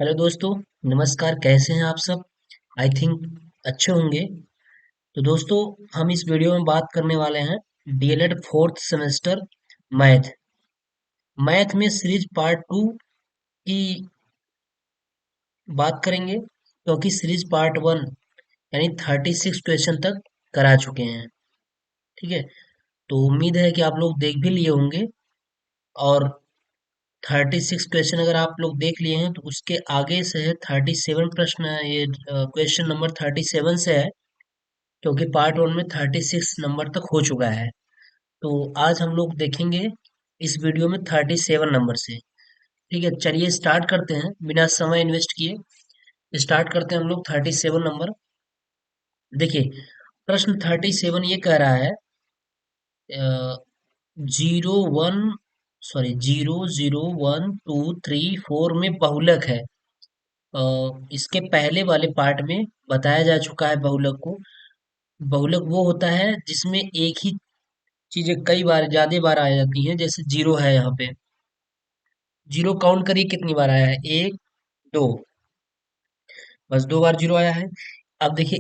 Hello दोस्तों। नमस्कार, कैसे हैं आप सब? आई थिंक अच्छे होंगे। तो दोस्तों, हम इस वीडियो में बात करने वाले हैं DElEd fourth semester math. Math में सीरीज पार्ट टू की बात करेंगे, क्योंकि सीरीज पार्ट वन यानी 36 क्वेश्चन तक करा चुके हैं। ठीक है, तो उम्मीद है कि आप लोग देख भी लिए होंगे। और 36 क्वेश्चन अगर आप लोग देख लिए हैं तो उसके आगे से है 37 प्रश्न है। ये क्वेश्चन नंबर 37 से है, क्योंकि पार्ट वन में 36 नंबर तक हो चुका है। तो आज हम लोग देखेंगे इस वीडियो में 37 नंबर से। ठीक है, चलिए स्टार्ट करते हैं बिना समय इन्वेस्ट किए। स्टार्ट करते हैं हम लोग 37 नंबर। देखिए, प्रश्न 37 ये कह रहा है, जीरो वन सॉरी 0 0 1 2 3 4 में बहुलक है। इसके पहले वाले पार्ट में बताया जा चुका है बहुलक को। बहुलक वो होता है जिसमें एक ही चीजें कई बार ज्यादा बार आ जाती हैं। जैसे जीरो है, यहाँ पे जीरो काउंट करिए कितनी बार आया है। एक, दो, बस दो बार जीरो आया है। अब देखिए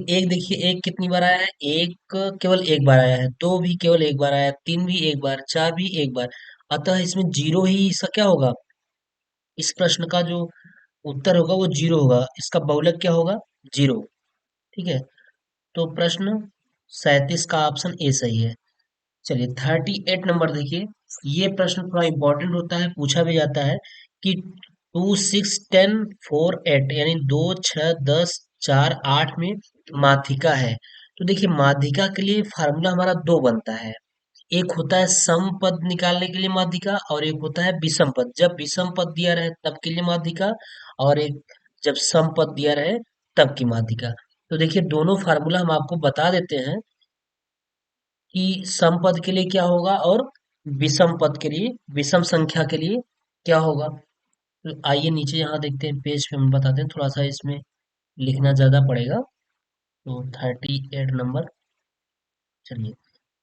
एक कितनी बार आया है। एक केवल एक बार आया है, दो भी केवल एक बार आया है, तीन भी एक बार, चार भी एक बार। अतः इसमें जीरो ही इसका क्या होगा, इस प्रश्न का जो उत्तर होगा वो जीरो होगा। इसका बहुलक क्या होगा, जीरो। ठीक है, तो प्रश्न 37 का ऑप्शन ए सही है। चलिए 38 नंबर देखिए। ये प्रश्न थोड़ा इंपॉर्टेंट होता है, पूछा भी जाता है कि 2 6 10 4 8 यानी 2 6 10 4 8 में माध्यिका है। तो देखिए, माध्यिका के लिए फार्मूला हमारा दो बनता है। एक होता है सम पद निकालने के लिए माध्यिका, और एक होता है विषम पद। जब विषम पद दिया रहे तब के लिए माध्यिका, और एक जब सम पद दिया रहे तब की माध्यिका। तो देखिए, दोनों फार्मूला हम आपको बता देते हैं कि सम पद के लिए क्या होगा और विषम पद के लिए, विषम संख्या के लिए क्या होगा। तो आइए नीचे यहाँ देखते हैं, पेज पे हम बताते हैं। थोड़ा सा इसमें लिखना ज्यादा पड़ेगा। तो 38 नंबर, चलिए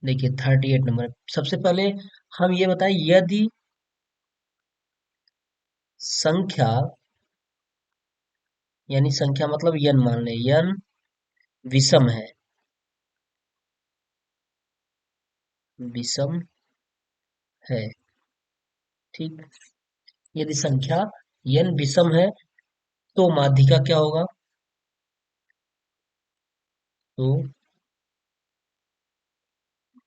देखिए 38 नंबर। सबसे पहले हम ये बताएं, यदि संख्या, यानी संख्या मतलब यन मान लें, यन विषम है, विषम है। ठीक, यदि संख्या यन विषम है तो माध्यिका क्या होगा, तो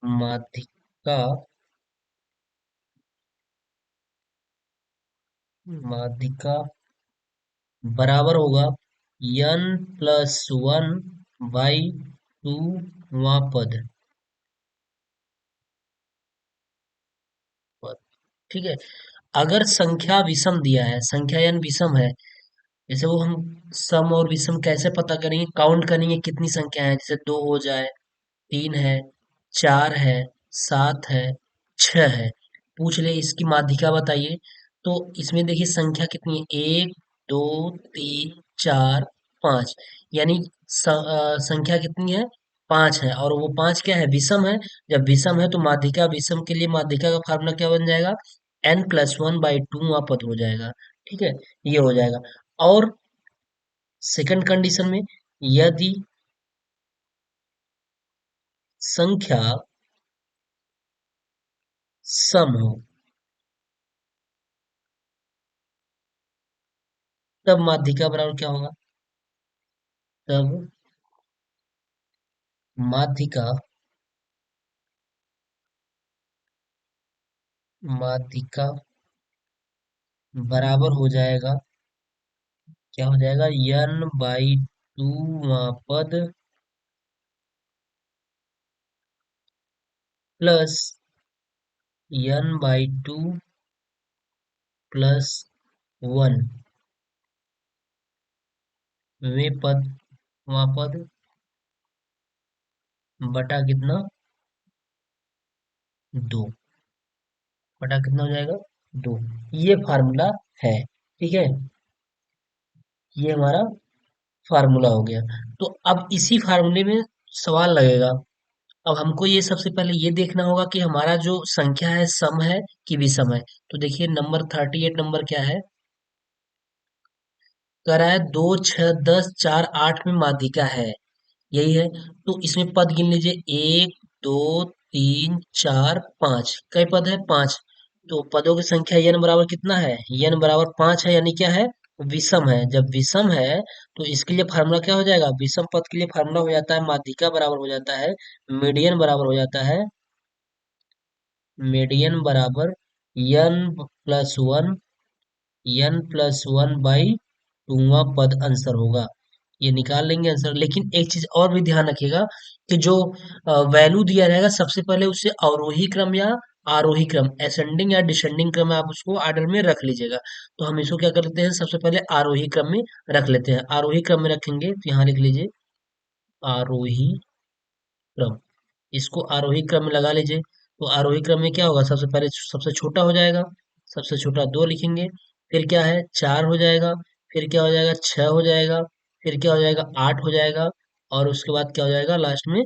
माध्यिका, माध्यिका बराबर होगा n plus one by two पद। ठीक है, अगर संख्या विषम दिया है, संख्या n विषम है, जैसे वो हम सम और विषम कैसे पता करेंगे, काउंट करेंगे कितनी संख्या है। जैसे दो हो जाए, तीन है, चार है, सात है, छह है। पूछ ले इसकी माध्यिका बताइए। तो इसमें देखिए संख्या कितनी है, एक, दो, तीन, चार, पाँच। यानी संख्या कितनी है, पाँच है। और वो पाँच क्या है, विषम है। जब विषम है तो माध्यिका, विषम के लिए माध्यिका का फार्मूला क्या बन जाएगा, n plus one by two वहां पद हो जाएगा। ठीक है, ये हो जाएगा। और सेकंड कंडीशन में, यदि संख्या सम हो, तब माध्यिका बराबर क्या होगा, तब माध्यिका, माध्यिका बराबर हो जाएगा, क्या हो जाएगा, n बाई टू पद plus n by two plus one way पद, वहाँ पद बटा कितना, दो, बटा कितना हो जाएगा, दो। ये फार्मूला है। ठीक है, ये हमारा फार्मूला हो गया। तो अब इसी फार्मूले में सवाल लगेगा। अब हमको ये सबसे पहले ये देखना होगा कि हमारा जो संख्या है सम है कि विषम है। तो देखिए नंबर 38 नंबर क्या है, कह रहा है 2 6 10 4 8 में माध्यिका है, यही है। तो इसमें पद गिन लीजिए, 1 2 3 4 5, कई पद है? 5। तो पदों की संख्या n बराबर कितना है? n बराबर 5 है, यानी क्या है? विषम है। जब विषम है तो इसके लिए फार्मूला क्या हो जाएगा? विषम पद के लिए फार्मूला हो जाता है माध्यिका बराबर हो जाता है मीडियन बराबर हो जाता है मीडियन बराबर n प्लस वन, n+1 2वां पद आंसर होगा। ये निकाल लेंगे आंसर। लेकिन एक चीज और भी ध्यान रखिएगा कि जो वैल्यू दिया रहेगा सबसे पहले उससे अवरोही क्रम या आरोही क्रम, असेंडिंग या डिसेंडिंग क्रम में आप उसको ऑर्डर में रख लीजिएगा। तो हम इसको क्या कर लेते हैं, सबसे पहले आरोही क्रम में रख लेते हैं। आरोही क्रम में रखेंगे तो यहाँ लिख लीजिए आरोही क्रम। इसको आरोही क्रम में लगा लीजिए। तो आरोही क्रम में क्या होगा? सबसे पहले सबसे छोटा हो जाएगा, सबसे छोटा 2 लिखेंगे। फिर क्या है? 4 हो जाएगा। फिर क्या हो जाएगा? 6 हो जाएगा। फिर क्या हो जाएगा? 8 हो जाएगा। और उसके बाद क्या हो जाएगा? लास्ट में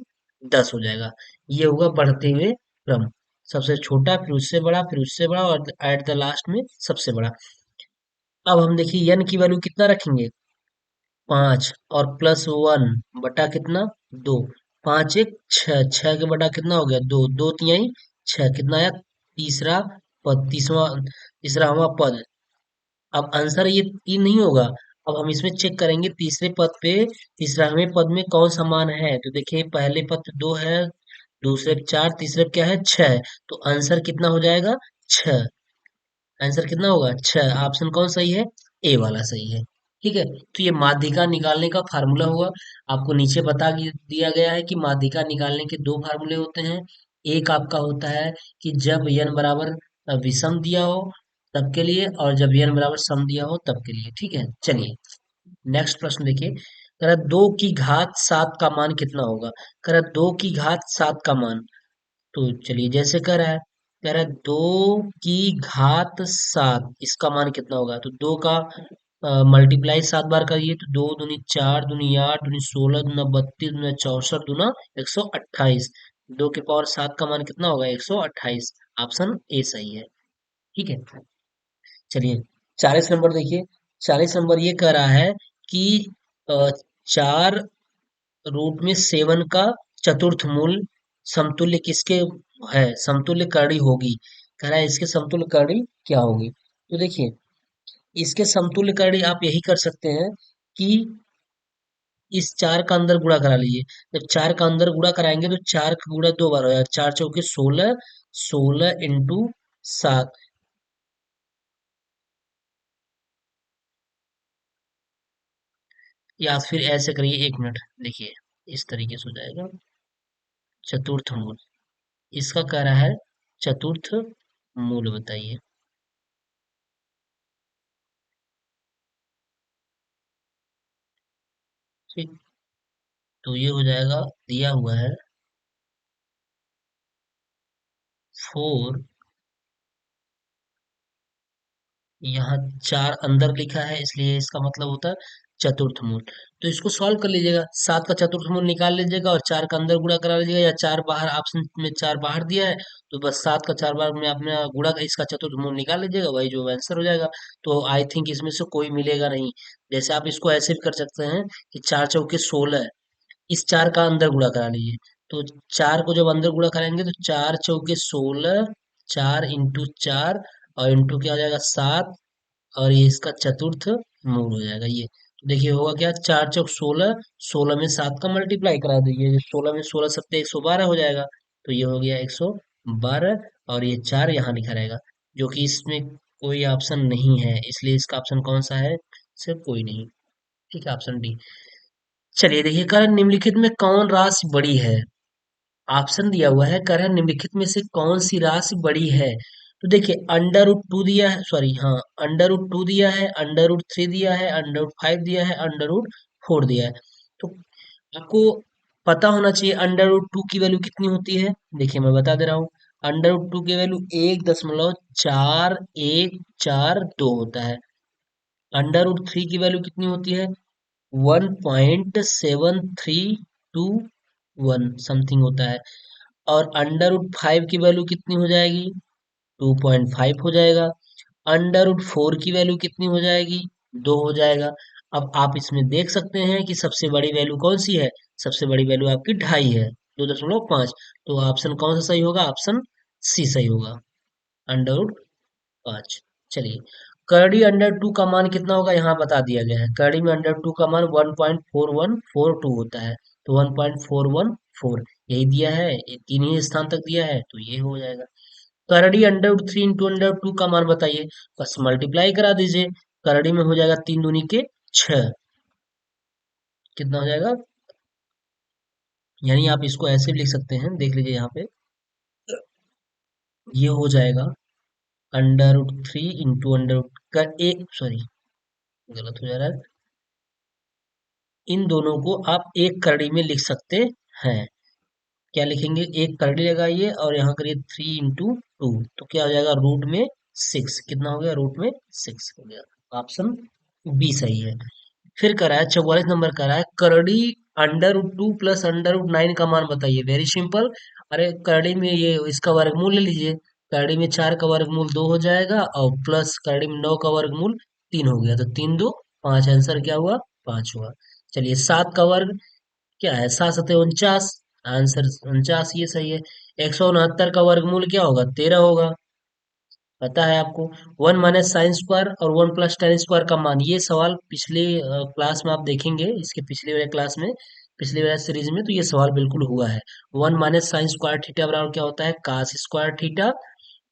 10 हो जाएगा। ये होगा बढ़ते हुए क्रम। सबसे छोटा, फिर उससे बड़ा, फिर उससे बड़ा, और एट द लास्ट में सबसे बड़ा। अब हम देखिए n की वैल्यू कितना रखेंगे? 5, और +1 बटा कितना? 2। 5 1 6, 6 के बटा कितना हो गया? 2, 2 तिहाई 6, कितना आया? तीसरा पद, तीसरावां पद। अब आंसर ये 3 नहीं होगा। अब हम इसमें चेक करेंगे तीसरे पद पे, तीसरावें पद में कौन सा मान है। तो देखिए पहले पद पे 2 है, दूसरे पे 4, तीसरे पे क्या है? 6 है। तो आंसर कितना हो जाएगा? 6। आंसर कितना होगा? 6। ऑप्शन कौन सही है? ए वाला सही है। ठीक है, तो ये माध्यिका निकालने का फार्मूला हुआ। आपको नीचे दिया गया है कि माध्यिका निकालने के दो फार्मूले होते हैं। एक आपका होता है कि जब n बराबर विषम दिया हो तब के लिए, और जब n बराबर सम दिया हो तब के लिए। ठीक है, चलिए नेक्स्ट प्रश्न देखिए। कह रहा 2 की घात 7 का मान कितना होगा? कह रहा 2 की घात 7 का मान। तो चलिए जैसे कह रहा है 2 की घात 7, इसका मान कितना होगा? तो 2 का मल्टीप्लाई 7 बार करिए, तो 2 दूनी 4, दूनी 8, दूनी 16, दूना 32, दूना 64, दूना 128। 2 की पावर 7 का मान कितना होगा? 128। ऑप्शन ए सही है। ठीक है, चलिए 40 नंबर देखिए। 40 नंबर ये कह रहा है कि 4√7 का चतुर्थ मूल समतुल्य किसके है? समतुल्य करड़ी होगी। कह रहा है इसके समतुल्य करड़ी क्या होगी? तो देखिए इसके समतुल्य करड़ी आप यही कर सकते हैं कि इस 4 का अंदर गुणा करा लीजिए। जब 4 का अंदर गुणा कराएंगे तो 4 का गुणा 2 बार हो जाएगा। 4 चौके 16, 16 × 7। या फिर ऐसे करिए, 1 मिनट देखिए, इस तरीके से हो जाएगा। चतुर्थ मूल, इसका कह रहा है चतुर्थ मूल बताइए। ठीक, तो ये हो जाएगा, दिया हुआ है 4, यहाँ 4 अंदर लिखा है इसलिए इसका मतलब होता है चतुर्थ मूल। तो इसको सॉल्व कर लीजिएगा, 7 का चतुर्थ मूल निकाल लीजिएगा और 4 का अंदर गुणा करा लीजिएगा, या 4 बाहर, ऑप्शन में 4 बाहर दिया है तो बस 7 का 4 बार में आपने गुणा इसका चतुर्थ मूल निकाल लीजिएगा, वही जो आंसर हो जाएगा। तो आई थिंक इसमें से कोई मिलेगा नहीं। जैसे आप इसको ऐसे भी कर सकते हैं कि 4 चौके 16, इस 4 का अंदर गुणा करा लीजिए। तो 4 को जब अंदर गुणा कराएंगे तो 4 चौके 16, 4 इंटू 4, और इंटू क्या हो जाएगा? 7, और ये इसका चतुर्थ मूल हो जाएगा ये। तो देखिए होगा क्या? 4 चौक 16, 16 में 7 का मल्टीप्लाई करा दीजिए, 16 में 16 सत्ते 112 हो जाएगा। तो ये हो गया 112, और ये 4 यहाँ लिखा रहेगा, जो कि इसमें कोई ऑप्शन नहीं है, इसलिए इसका ऑप्शन कौन सा है? सिर्फ कोई नहीं। ठीक है, ऑप्शन डी। चलिए देखिए, करण निम्नलिखित में कौन राशि बड़ी है? ऑप्शन दिया हुआ है, करण निम्नलिखित में से कौन सी राशि बड़ी है? तो देखिए √2 दिया है, सॉरी हाँ, √2 दिया है, √3 दिया है, √5 दिया है, √4 दिया है। तो आपको पता होना चाहिए √2 की वैल्यू कितनी होती है। देखिए मैं बता दे रहा हूँ, √2 की वैल्यू 1.4142 होता है। √3 की वैल्यू कितनी होती है? 1.7321 समथिंग होता है। और √5 की वैल्यू कितनी हो जाएगी? 2.5 हो जाएगा। √4 की वैल्यू कितनी हो जाएगी? 2 हो जाएगा। अब आप इसमें देख सकते हैं कि सबसे बड़ी वैल्यू कौन सी है। सबसे बड़ी वैल्यू आपकी 2.5 है, 2.5। तो ऑप्शन कौन सा सही होगा? ऑप्शन सी सही होगा, अंडर रूट 5। चलिए, करड़ी अंडर टू का मान कितना होगा यहाँ बता दिया गया है। करड़ी में अंडर टू का मान 1.4142 होता है। तो 1.414 यही दिया है, ये तीन ही स्थान तक दिया है, तो ये हो जाएगा। करड़ी under root 3 into under root 2 का मान बताइए, बस मल्टीप्लाई करा दीजिए। करड़ी में हो जाएगा 3 दूनी के 6, कितना हो जाएगा? यानी आप इसको ऐसे भी लिख सकते हैं, देख लीजिए यहाँ पे, ये हो जाएगा under root 3 into under root का एक, सॉरी गलत हो जा रहा है, इन दोनों को आप एक करड़ी में लिख सकते हैं। क्या लिखेंगे? एक करड़ी लगाइए और यहाँ करिए 3 इंटू 2, तो क्या हो जाएगा? रूट में 6, कितना हो गया? रूट में 6 हो गया। ऑप्शन बी सही है। फिर करा है 44 नंबर करा है, करड़ी under root 2 plus under root 9 का मान बताइए। वेरी सिंपल, अरे करड़ी में ये इसका वर्गमूल ले लीजिए। करड़ी में 4 का वर्गमूल 2 हो जाएगा, और प्लस करड़ी में 9 का वर्गमूल 3 हो गया, तो 3 2 5, आंसर क्या हुआ? 5 हुआ। चलिए, 7 का वर्ग क्या है? 7 7 49, आंसर 49, ये सही है। 169 का वर्गमूल क्या होगा? 13 होगा, पता है आपको। 1 - sin² और 1 + tan² का मान, ये सवाल पिछले क्लास में आप देखेंगे, इसके पिछले वाले क्लास में, पिछले वाले सीरीज में, तो ये सवाल बिल्कुल हुआ है। 1 - sin² बराबर क्या होता है? cos²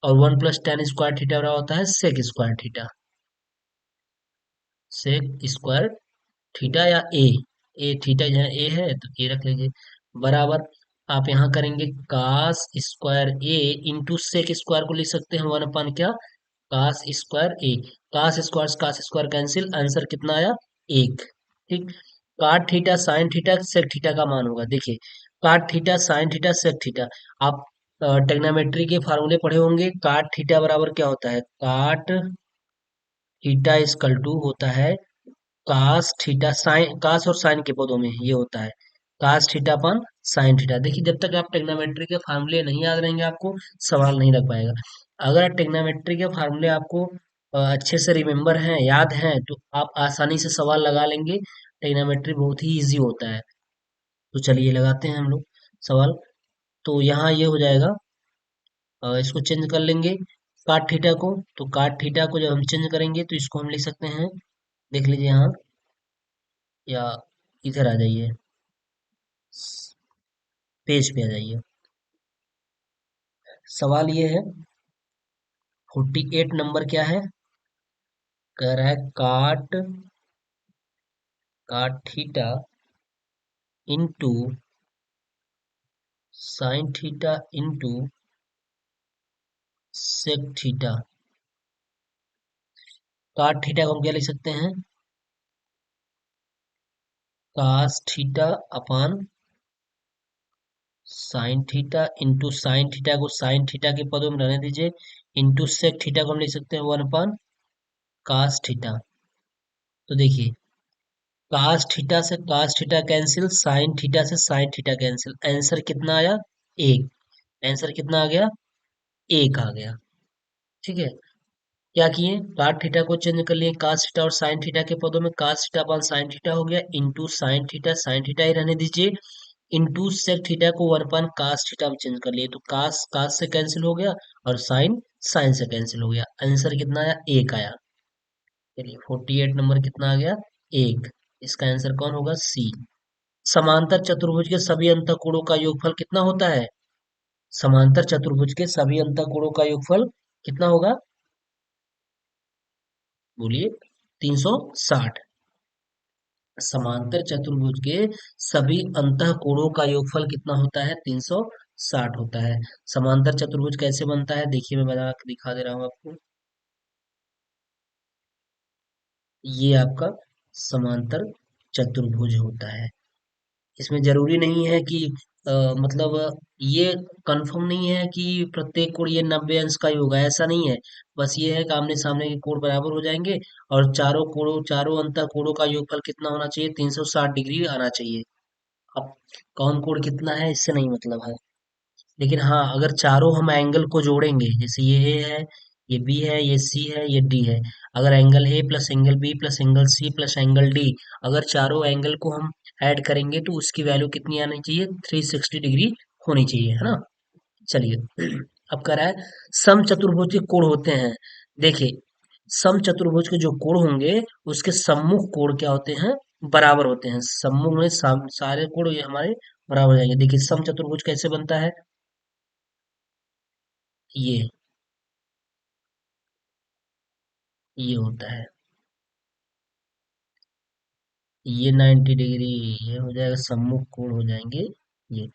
और 1 + tan² बराबर होता है sec²। sec², या ए थीटा जहाँ ए है तो ए रख लीजिए, बराबर आप यहाँ करेंगे cos² इंटू sec² को लिख सकते हैं 1 क्या? cos², cos² कैंसिल, आंसर कितना आया? 1। ठीक, cot theta sine theta sec theta का मान होगा, देखिए, cot theta sine theta sec theta, आप टेग्नोमेट्री के फार्मूले पढ़े होंगे। काट थीटा बराबर क्या होता है? काट थीटा इजकल टू होता है कास थीटा साइन, कास और साइन के पदों में ये होता है कास थीटा अपन साइन थीटा। देखिए, जब तक आप टेग्नोमेट्री के फार्मूले नहीं याद रहेंगे, आपको सवाल नहीं लग पाएगा। अगर टेग्नोमेट्री के फार्मूले आपको अच्छे से रिमेम्बर हैं, याद हैं, तो आप आसानी से सवाल लगा लेंगे। टेग्नोमेट्री बहुत ही इजी होता है। तो चलिए लगाते हैं हम लोग सवाल। तो यहाँ ये हो जाएगा, इसको चेंज कर लेंगे काट थीटा को। तो काट थीटा को जब हम चेंज करेंगे तो इसको हम लिख सकते हैं, देख लीजिए यहाँ, या इधर आ जाइए, पेज पे आ जाइए। सवाल ये है, 48 नंबर क्या है? कह रहा है cot cot theta into sine theta into sec theta. Cot theta को हम क्या लिख सकते हैं? Cos theta upon sine theta into sine theta को साइन थीटा के पदों में रहने दीजिए, इंटू सेक थीटा को हम लिख सकते हैं 1 कास थीटा। तो देखिए, कास थीटा से cos theta cancel, sine theta से साइन थीटा कैंसिल, आंसर कितना आया? 1। आंसर कितना आ गया? 1 आ गया। ठीक है, क्या किए? काट थीटा को चेंज कर लिए कास थीटा और साइन थीटा के पदों में, cos theta upon sine theta हो गया, इंटू साइन थीटा ही रहने दीजिए, इंटू सेक थीटा को 1 कास थीटा में चेंज कर लिए, तो कास कास से कैंसिल हो गया और साइन साइन से कैंसिल हो गया, आंसर कितना आया? 1 आया। चलिए, 48 नंबर कितना आ गया? 1। इसका आंसर कौन होगा? सी। समांतर चतुर्भुज के सभी अंतःकोणों का योगफल कितना होता है? समांतर चतुर्भुज के सभी अंतःकोणों का योगफल कितना होगा? बोलिए। 360। समांतर चतुर्भुज के सभी अंतःकोणों का योगफल कितना होता है? 360 होता है। समांतर चतुर्भुज कैसे बनता है? देखिए, मैं बना के दिखा दे रहा हूँ आपको। ये आपका समांतर चतुर्भुज होता है। इसमें जरूरी नहीं है कि मतलब ये कंफर्म नहीं है कि प्रत्येक कोण ये 90 अंश का ही होगा, ऐसा नहीं है। बस ये है कि आमने सामने के कोण बराबर हो जाएंगे, और चारों अंतः कोणों का योगफल कितना होना चाहिए? 360 डिग्री आना चाहिए। अब कौन कोण कितना है इससे नहीं मतलब है, लेकिन हाँ, अगर चारों हम एंगल को जोड़ेंगे, जैसे ये है, ये बी है, ये सी है, ये डी है। अगर angle A plus angle B plus angle C plus angle D, अगर चारों एंगल को हम ऐड करेंगे तो उसकी वैल्यू कितनी आनी चाहिए? 360 डिग्री होनी चाहिए, है ना। चलिए अब कह रहा है सम चतुर्भुज के कोण होते हैं। देखिए, सम चतुर्भुज के जो कोण होंगे उसके सम्मुख कोण क्या होते हैं? बराबर होते हैं। सम्मुख में सारे कोण ये हमारे बराबर हो जाएंगे। देखिए सम चतुर्भुज कैसे बनता है? ये ये होता है, ये 90 डिग्री, ये हो जाएगा सम्मुख कोण हो जाएंगे ये।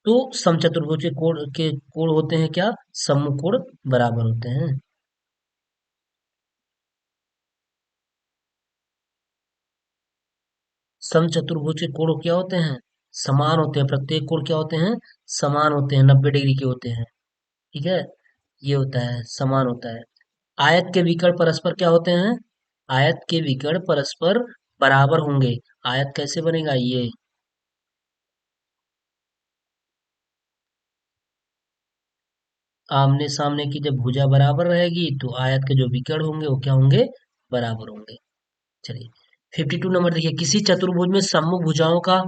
तो समचतुर्भुज के कोण होते हैं क्या? सम्मुख कोण बराबर होते हैं। समचतुर्भुज के कोण क्या होते हैं? समान होते हैं। प्रत्येक कोण क्या होते हैं? समान होते हैं, 90 डिग्री के होते हैं। ठीक है, ये होता है, समान होता है। आयत के विकर्ण परस्पर क्या होते हैं? आयत के विकर्ण परस्पर बराबर होंगे। आयत कैसे बनेगा? ये आमने सामने की जब भुजा बराबर रहेगी तो आयत के जो विकर्ण होंगे वो क्या होंगे? बराबर होंगे। चलिए 52 नंबर देखिए, किसी चतुर्भुज में सम्मुख भुजाओं का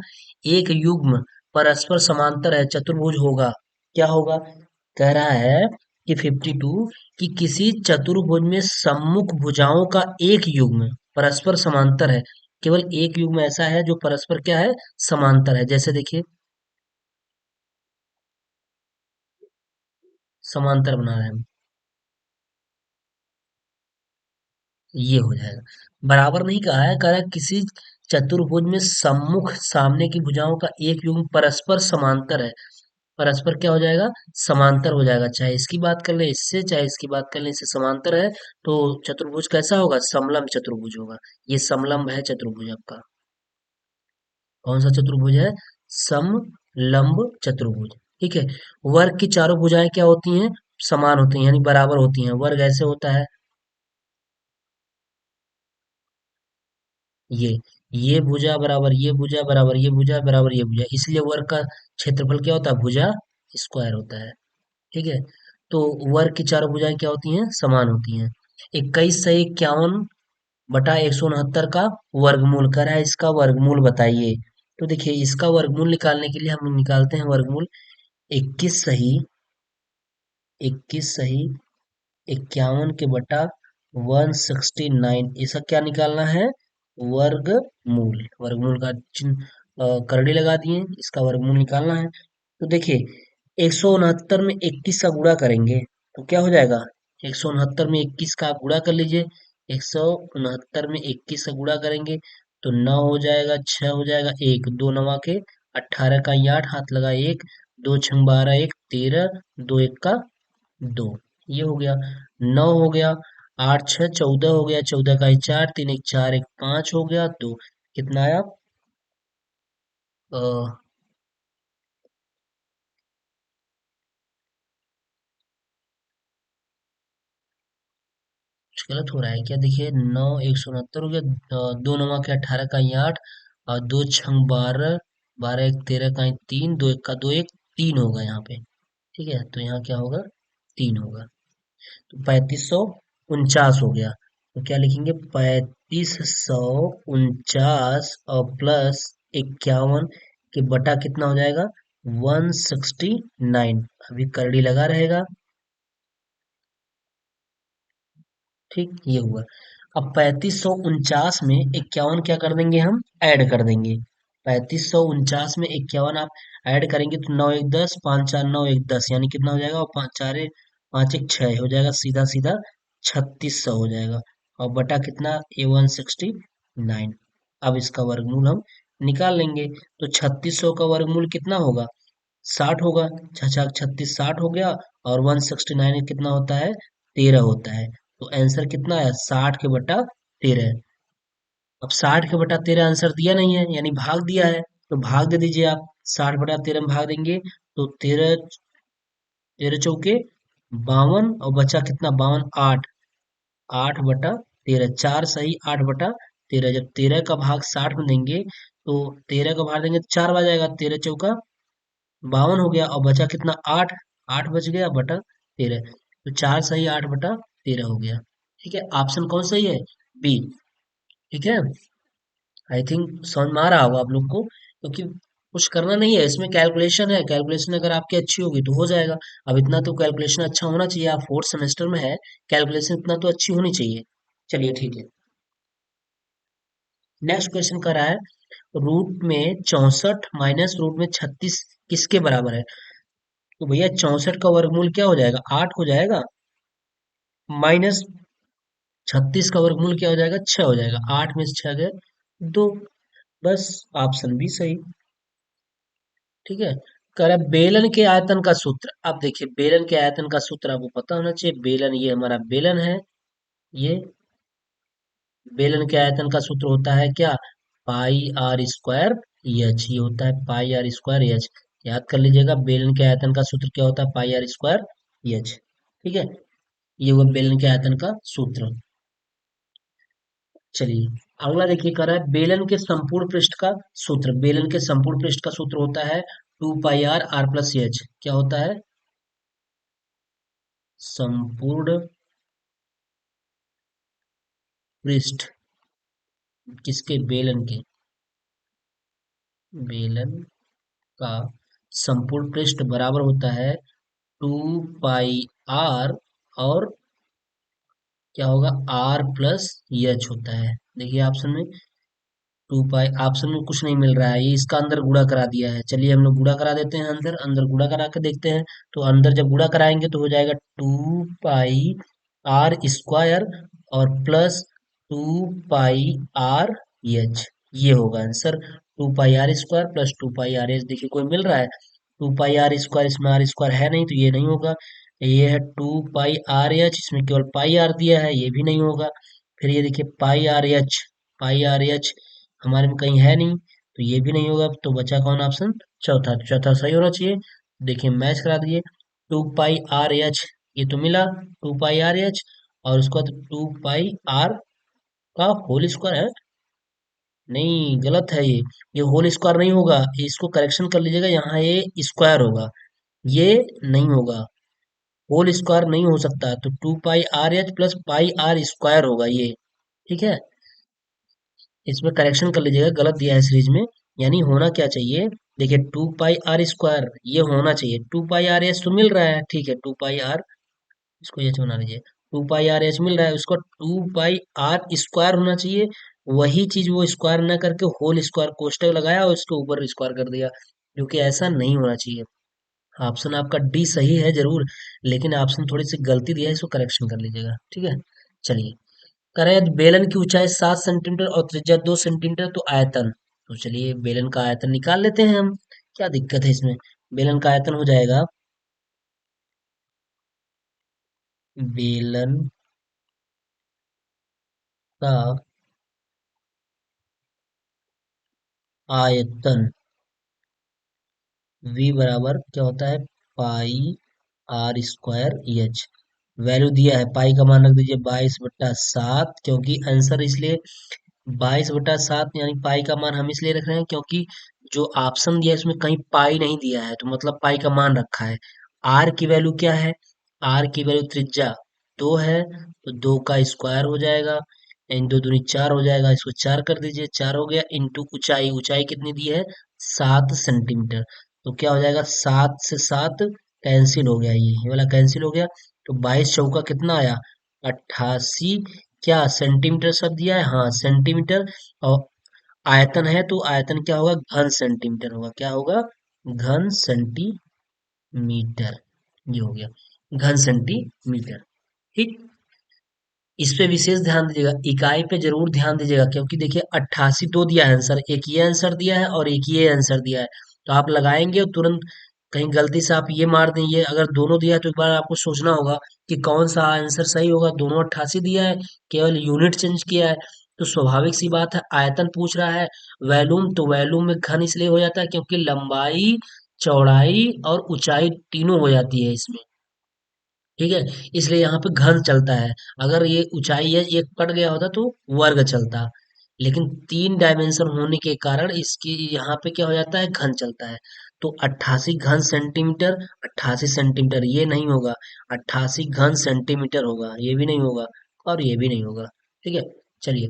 एक युग्म परस्पर समांतर है, चतुर्भुज होगा। क्या होगा? कह रहा है कि 52 कि किसी चतुर्भुज में सम्मुख भुजाओं का एक युग्म परस्पर समांतर है। केवल एक युग्म ऐसा है जो परस्पर क्या है? समांतर है। जैसे देखिए, समांतर बना रहे हैं हम, ये हो जाएगा। बराबर नहीं कहा है, कह रहा है किसी चतुर्भुज में सम्मुख सामने की भुजाओं का एक युग्म परस्पर समांतर है। परस्पर क्या हो जाएगा? समांतर हो जाएगा। चाहे इसकी बात कर ले इससे, चाहे इसकी बात कर ले इससे, समांतर है तो चतुर्भुज कैसा होगा? समलंब चतुर्भुज होगा। ये समलंब है चतुर्भुज आपका। कौन सा चतुर्भुज है? समलंब चतुर्भुज। ठीक है। वर्ग की चारों भुजाएं क्या होती हैं? समान होती हैं, यानी बराबर होती हैं। वर्ग ऐसे होता है, ये ये भुजा बराबर ये भुजा बराबर ये भुजा बराबर ये भुजा, इसलिए वर्ग का क्षेत्रफल क्या होता है? भुजा स्क्वायर होता है। ठीक है। तो वर्ग की चारों भुजाएं क्या होती हैं? समान होती हैं। 21 से 51 बटा 169 का वर्गमूल करा है, इसका वर्गमूल बताइए। तो देखिए इसका वर्गमूल निकालने के लिए हम निकालते हैं वर्गमूल। 21 सही 51 के बटा 169, इसका क्या निकालना है? वर्गमूल। वर्गमूल का चिन्ह करड़ी लगा दिए, इसका वर्गमूल निकालना है। तो देखिए 169 में 21 का गुणा करेंगे तो क्या हो जाएगा? 169 में 21 का आप गुणा कर लीजिए। 169 में 21 का गुणा करेंगे तो 9 हो जाएगा, 6 हो जाएगा, एक दो नवा के 18 का 8, हाथ लगा एक, दो छंग 12, एक 13, दो एक का दो, ये हो गया। 9 हो गया, 8 6 14 हो गया, 14 का ही 4, 3 एक 4, एक 5 हो गया, तो कितना आया? अ, कुछ गलत हो रहा है क्या? देखिए 9 169 हो गया, दो नवा के 18 का ही 8, और दो छंग 12, 12 एक 13 का ही 3, दो एक का दो, एक 3 होगा यहाँ पे। ठीक है, तो यहाँ क्या होगा? 3 होगा। तो 3549 हो गया। तो क्या लिखेंगे? 3549 और प्लस 51 के बटा कितना हो जाएगा? 169। अभी करड़ी लगा रहेगा। ठीक, ये हुआ। अब 3549 में 51 क्या कर देंगे हम? ऐड कर देंगे। 3549 में 51 आप ऐड करेंगे तो 9 एक 10, 5 4 9 एक 10, यानी कितना हो जाएगा? और 5 4 5 एक 6 हो जाएगा, सीधा सीधा 3600 हो जाएगा। और बटा कितना? ए 169। अब इसका वर्गमूल हम निकाल लेंगे। तो 3600 का वर्गमूल कितना होगा? 60 होगा। छछा 36 60 हो गया, और 169 कितना होता है? 13 होता है। तो आंसर कितना है? 60 के बटा 13। अब 60 के बटा 13 आंसर दिया नहीं है, यानी भाग दिया है, तो भाग दे दीजिए आप। 60 बटा 13 में भाग देंगे तो 13, 13 चौके 52, और बचा कितना? 52, 8, 8 बटा 13, 4 सही 8 बटा 13। जब 13 का भाग 60 में देंगे तो 13 का भाग देंगे तो 4 बच जाएगा, 13 चौका 52 हो गया, और बचा कितना? 8, 8 बच गया बटा 13। तो 4 सही 8 बटा 13 हो गया। ठीक है, ऑप्शन कौन सही है? बी। ठीक है, आई थिंक समझ में आ रहा होगा आप लोग को, क्योंकि कुछ करना नहीं है इसमें, कैलकुलेशन है, कैलकुलेशन अगर आपकी अच्छी होगी तो हो जाएगा। अब इतना तो कैलकुलेशन अच्छा होना चाहिए, आप फोर्थ सेमेस्टर में है, कैलकुलेशन इतना तो अच्छी होनी चाहिए। चलिए ठीक है, नेक्स्ट क्वेश्चन कर रहा है रूट में 64 माइनस रूट में 36 किसके बराबर है? तो भैया 64 का वर्गमूल क्या हो जाएगा? 8 हो जाएगा, माइनस 36 का वर्गमूल क्या हो जाएगा? 6 हो जाएगा। 8 में से 6 गए 2, बस ऑप्शन भी सही। ठीक है, कह रहा है बेलन के आयतन का सूत्र। अब देखिए बेलन के आयतन का सूत्र आपको पता होना चाहिए। बेलन, ये हमारा बेलन है, ये बेलन के आयतन का सूत्र होता है क्या? पाई आर स्क्वायर एच, ये होता है पाई आर स्क्वायर एच। याद कर लीजिएगा, बेलन के आयतन का सूत्र क्या होता है? पाई आर स्क्वायर एच। ठीक है, ये हुआ बेलन के आयतन का सूत्र। चलिए अगला देखिए, कह रहा है बेलन के संपूर्ण पृष्ठ का सूत्र। बेलन के संपूर्ण पृष्ठ का सूत्र होता है 2 पाई आर प्लस एच। क्या होता है? संपूर्ण पृष्ठ किसके? बेलन के। बेलन का संपूर्ण पृष्ठ बराबर होता है 2 पाई आर, और क्या होगा? आर प्लस एच होता है। देखिए ऑप्शन में 2 पाई, ऑप्शन में कुछ नहीं मिल रहा है, ये इसका अंदर गुणा करा दिया है। चलिए हम लोग गुणा करा देते हैं, अंदर अंदर गुणा करा के देखते हैं। तो अंदर जब गुणा कराएंगे तो हो जाएगा 2 पाई आर स्क्वायर और प्लस 2 पाई आर एच, ये होगा answer. 2 pi R square plus 2 pi R H, देखिए कोई मिल रहा है? 2 पाई आर स्क्वायर, इसमें आर स्क्वायर है नहीं तो ये नहीं होगा। ये है 2 पाई आर एच, इसमें केवल पाई आर दिया है, ये भी नहीं होगा। फिर ये देखिए पाई आर एच, पाई आर एच हमारे में कहीं है नहीं, तो ये भी नहीं होगा। तो बचा कौन ऑप्शन? चौथा। तो चौथा सही होना चाहिए। देखिए मैच करा दिए, 2 पाई आर एच, ये तो मिला 2 पाई आर एच, और उसके बाद 2 पाई आर का होल स्क्वायर है। नहीं, गलत है ये होल स्क्वायर नहीं होगा, इसको करेक्शन कर लीजिएगा, यहाँ ये स्क्वायर होगा, ये नहीं होगा, होल स्क्वायर नहीं हो सकता। तो 2 pi R H plus pi R square होगा ये। ठीक है, इसमें करेक्शन कर लीजिएगा, गलत दिया है सीरीज में। यानी होना क्या चाहिए? देखिए 2 पाई आर स्क्वायर ये होना चाहिए, 2 पाई आर एच तो मिल रहा है, ठीक है 2 पाई आर, इसको एच बना लीजिए, 2 पाई आर एच मिल रहा है, उसको 2 पाई आर स्क्वायर होना चाहिए। वही चीज वो स्क्वायर ना करके होल स्क्वायर कोष्टक लगाया और उसके ऊपर स्क्वायर कर दिया, जो कि ऐसा नहीं होना चाहिए। ऑप्शन आपका डी सही है जरूर, लेकिन ऑप्शन थोड़ी सी गलती दिया है, इसको करेक्शन कर लीजिएगा। ठीक है, चलिए करें, यदि बेलन की ऊंचाई 7 सेंटीमीटर और त्रिज्या 2 सेंटीमीटर तो आयतन। तो चलिए बेलन का आयतन निकाल लेते हैं हम, क्या दिक्कत है इसमें? बेलन का आयतन हो जाएगा, बेलन का आयतन V बराबर क्या होता है? पाई आर स्क्वायर एच। वैल्यू दिया है, पाई का मान रख दीजिए 22/7, क्योंकि आंसर इसलिए 22/7 यानी पाई का मान हम इसलिए रख रहे हैं क्योंकि जो ऑप्शन दिया है इसमें कहीं पाई नहीं दिया है, तो मतलब पाई का मान रखा है। आर की वैल्यू क्या है? आर की वैल्यू त्रिज्या 2 है, तो 2 का स्क्वायर हो जाएगा, इन दो दूनी 4 हो जाएगा, इसको 4 कर दीजिए, 4 हो गया, इंटू ऊंचाई, ऊंचाई कितनी दी है? 7 सेंटीमीटर। तो क्या हो जाएगा? 7 से 7 कैंसिल हो गया, ये वाला कैंसिल हो गया, तो 22 चौका कितना आया? 88। क्या सेंटीमीटर सब दिया है? हाँ सेंटीमीटर। और आयतन है तो आयतन क्या होगा? घन सेंटीमीटर होगा। क्या होगा? घन सेंटीमीटर, ये हो गया घन सेंटीमीटर। ठीक, इस पे विशेष ध्यान दीजिएगा, इकाई पे जरूर ध्यान दीजिएगा, क्योंकि देखिए 88 दो दिया है आंसर, एक ये आंसर दिया है और एक ये आंसर दिया है। तो आप लगाएंगे और तुरंत कहीं गलती से आप ये मार दें, ये अगर दोनों दिया है तो एक बार आपको सोचना होगा कि कौन सा आंसर सही होगा। दोनों 88 दिया है, केवल यूनिट चेंज किया है, तो स्वाभाविक सी बात है, आयतन पूछ रहा है। वैल्यूम, तो वैल्यूम में घन इसलिए हो जाता है क्योंकि लंबाई, चौड़ाई और ऊंचाई तीनों हो जाती है इसमें। ठीक है, इसलिए यहाँ पे घन चलता है। अगर ये ऊंचाई है एक कट गया होता तो वर्ग चलता, लेकिन 3 डायमेंशन होने के कारण इसकी यहाँ पे क्या हो जाता है? घन चलता है। तो 88 घन सेंटीमीटर, 88 सेंटीमीटर ये नहीं होगा, 88 घन सेंटीमीटर होगा, ये भी नहीं होगा और ये भी नहीं होगा। ठीक है, चलिए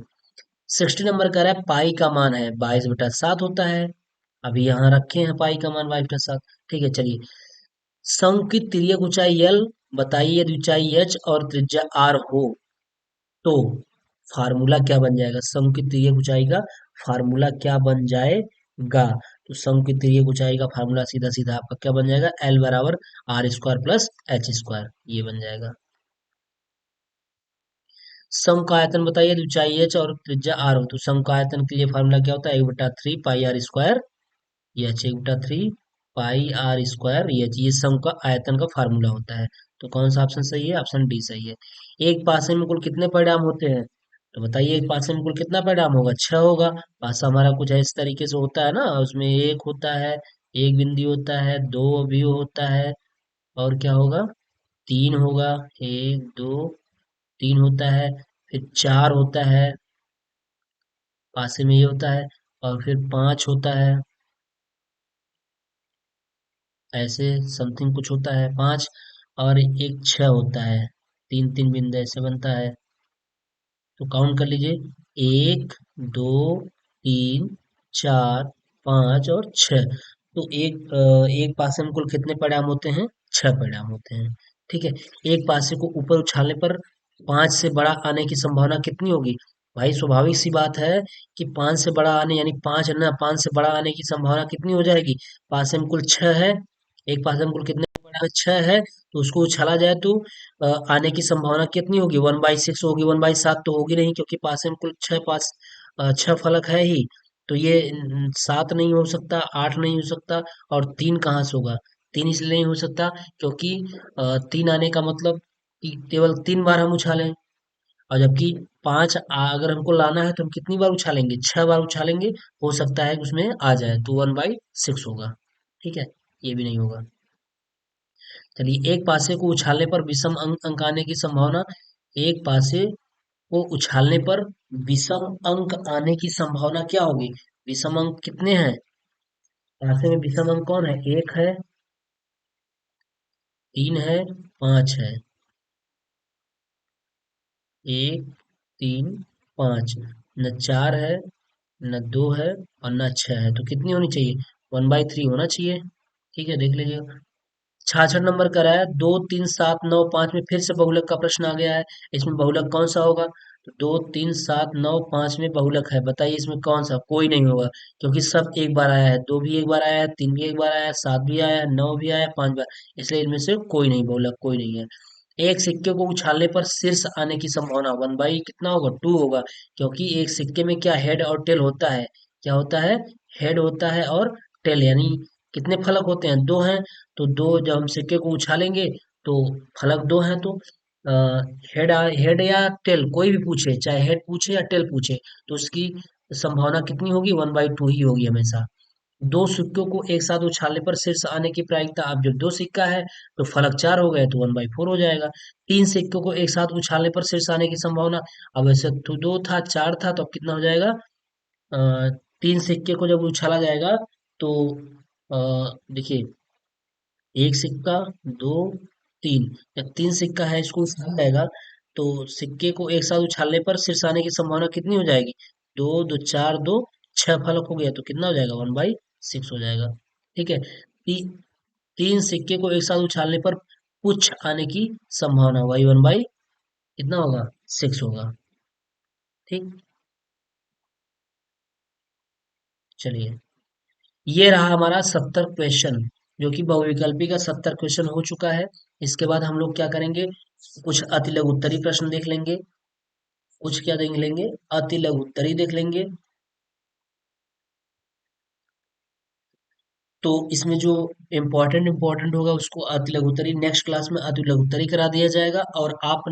60 नंबर कह रहा है पाई का मान है 22/7 होता है। अभी यहाँ रखे हैं पाई का मान 22/7। ठीक है, चलिए शंकु की तिर्यक ऊंचाई L, बताइए यदि ऊंचाई H और त्रिज्या R हो तो फार्मूला क्या बन जाएगा, शंकु की तिर्यक ऊंचाई का फार्मूला क्या बन जाएगा। तो शंकु की तिर्यक ऊंचाई का फार्मूला सीधा सीधा आपका क्या बन जाएगा, L बराबर R² प्लस H², ये बन जाएगा। सम का आयतन बताइए यदि ऊंचाई H और त्रिज्या R हो तो सम का आयतन के लिए फार्मूला क्या होता है, 1/3 पाई आर स्क्वायर, ये H 1/3 पाई आर स्क्वायर, ये सम का आयतन का फार्मूला होता है। तो कौन सा ऑप्शन सही है, ऑप्शन डी सही है। एक पासे में कुल कितने परिणाम होते हैं, तो बताइए एक पासे में कुल कितना परिणाम होगा, 6 होगा। पासा हमारा कुछ है इस तरीके से होता है ना, उसमें एक होता है, एक बिंदु होता है, दो अवयव होता है, और क्या होगा, तीन होगा, एक दो तीन होता है, फिर चार होता है, पासे में ये होता है, और फिर पांच होता है, ऐसे समथिंग कुछ होता है पांच, और एक छह होता है, तीन तीन बिंदु ऐसे बनता है। तो काउंट कर लीजिए, एक दो तीन चार पाँच और छह। तो एक पासे में कुल कितने परिणाम होते हैं, छह परिणाम होते हैं। ठीक है, एक पासे को ऊपर उछालने पर पांच से बड़ा आने की संभावना कितनी होगी। भाई स्वाभाविक सी बात है कि पांच से बड़ा आने यानी पांच है ना, पांच से बड़ा आने की संभावना कितनी हो जाएगी। पासे में कुल छह है, एक पासे में कुल कितने बड़ा छह है, तो उसको उछाला जाए तो आने की संभावना कितनी होगी, 1/6 होगी, 1/7 तो होगी नहीं क्योंकि पास में कुल छह पास छह फलक है ही। तो ये सात नहीं हो सकता, आठ नहीं हो सकता, और तीन कहाँ से होगा, तीन इसलिए नहीं हो सकता क्योंकि तीन आने का मतलब कि केवल तीन बार हम उछालें, और जबकि पांच अगर हमको लाना है तो हम कितनी बार उछालेंगे, छह बार उछालेंगे। हो सकता है कि उसमें आ जाए तो 1/6 होगा। ठीक है, ये भी नहीं होगा। चलिए एक पासे को उछालने पर विषम अंक आने की संभावना, एक पासे को उछालने पर विषम अंक आने की संभावना क्या होगी। विषम अंक कितने हैं, पासे में विषम अंक कौन है, एक है, तीन है, पांच है, एक तीन पांच, न चार है, न दो है, और न छह है, तो कितनी होनी चाहिए, 1/3 होना चाहिए। ठीक है, देख लीजिए 66 नंबर करा है, 2 3 7 9 5 में फिर से बहुलक का प्रश्न आ गया है। इसमें बहुलक कौन सा होगा, तो 2 3 7 9 5 में बहुलक है, बताइए इसमें कौन सा, कोई नहीं होगा क्योंकि सब एक बार आया है, दो भी एक बार आया है, तीन भी एक बार आया है, सात भी आया है, नौ भी आया है, पांच बार, इसलिए इनमें से कोई नहीं, बहुलक कोई नहीं है। एक सिक्के को उछालने पर शीर्ष आने की संभावना 1/ कितना होगा, 2 होगा, क्योंकि एक सिक्के में क्या हेड और टेल होता है, क्या होता है, हेड होता है और टेल, यानी कितने फलक होते हैं, दो हैं। तो दो जब हम सिक्के को उछालेंगे तो फलक दो हैं, तो हेड या टेल कोई भी पूछे, चाहे हेड पूछे या टेल पूछे, तो उसकी संभावना कितनी होगी, 1/2 ही होगी हमेशा। दो सिक्कों को एक साथ उछालने पर शीर्ष आने की प्रायिकता, अब जब दो सिक्का है तो फलक चार हो गए तो 1/4 हो जाएगा। तीन सिक्कों को एक साथ उछालने पर शीर्ष आने की संभावना, अब ऐसे तो दो था चार था तो अब कितना हो जाएगा, अ, तीन सिक्के को जब उछाला जाएगा तो देखिए एक सिक्का, दो, तीन, जब तीन सिक्का है इसको उछाला जाएगा तो सिक्के को एक साथ उछालने पर शीर्ष आने की संभावना कितनी हो जाएगी, दो दो चार दो, छह फलक हो गया तो कितना हो जाएगा, 1/6 हो जाएगा। ठीक है, तीन सिक्के को एक साथ उछालने पर पुच्छ आने की संभावना वही 1/ कितना होगा, 6 होगा। ठीक, चलिए ये रहा हमारा 70 क्वेश्चन, जो कि बहुविकल्पी का 70 क्वेश्चन हो चुका है। इसके बाद हम लोग क्या करेंगे, कुछ अति लघु उत्तरीय प्रश्न देख लेंगे, कुछ क्या देख लेंगे, अति लघु उत्तरीय देख लेंगे। तो इसमें जो इम्पोर्टेंट होगा उसको अति लघुत्तरी नेक्स्ट क्लास में अति लघुत्तरी करा दिया जाएगा, और आप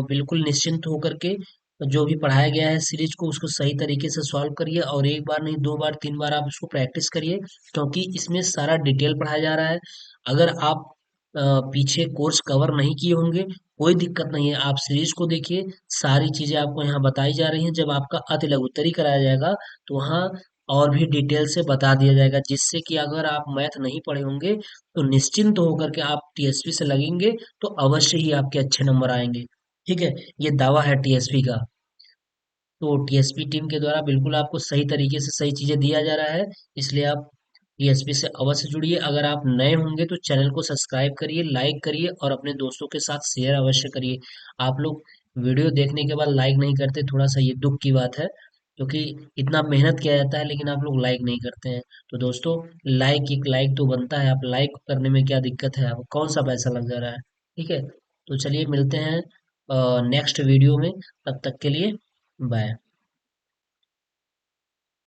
बिल्कुल निश्चिंत होकर के जो भी पढ़ाया गया है सीरीज को उसको सही तरीके से सॉल्व करिए, और एक बार नहीं दो बार तीन बार आप उसको प्रैक्टिस करिए, क्योंकि इसमें सारा डिटेल पढ़ाया जा रहा है। अगर आप पीछे कोर्स कवर नहीं किए होंगे कोई दिक्कत नहीं है, आप सीरीज को देखिए, सारी चीजें आपको यहाँ बताई जा रही हैं। जब आपका अति लघुत्तरी कराया जाएगा तो वहाँ और भी डिटेल से बता दिया जाएगा, जिससे कि अगर आप मैथ नहीं पढ़े होंगे तो निश्चिंत होकर के आप टीएसपी से लगेंगे तो अवश्य ही आपके अच्छे नंबर आएंगे। ठीक है, ये दावा है टीएसपी का। तो टीएसपी टीम के द्वारा बिल्कुल आपको सही तरीके से सही चीजें दिया जा रहा है, इसलिए आप टीएसपी से अवश्य जुड़िए। अगर आप नए होंगे तो चैनल को सब्सक्राइब करिए, लाइक करिए और अपने दोस्तों के साथ शेयर अवश्य करिए। आप लोग वीडियो देखने के बाद लाइक नहीं करते, थोड़ा सा ये दुख की बात है, क्योंकि इतना मेहनत किया जाता है लेकिन आप लोग लाइक नहीं करते हैं। तो दोस्तों, लाइक, एक लाइक तो बनता है, आप लाइक करने में क्या दिक्कत है, आपको कौन सा पैसा लग जा रहा है। ठीक है, तो चलिए मिलते हैं नेक्स्ट वीडियो में, तब तक के लिए बाय।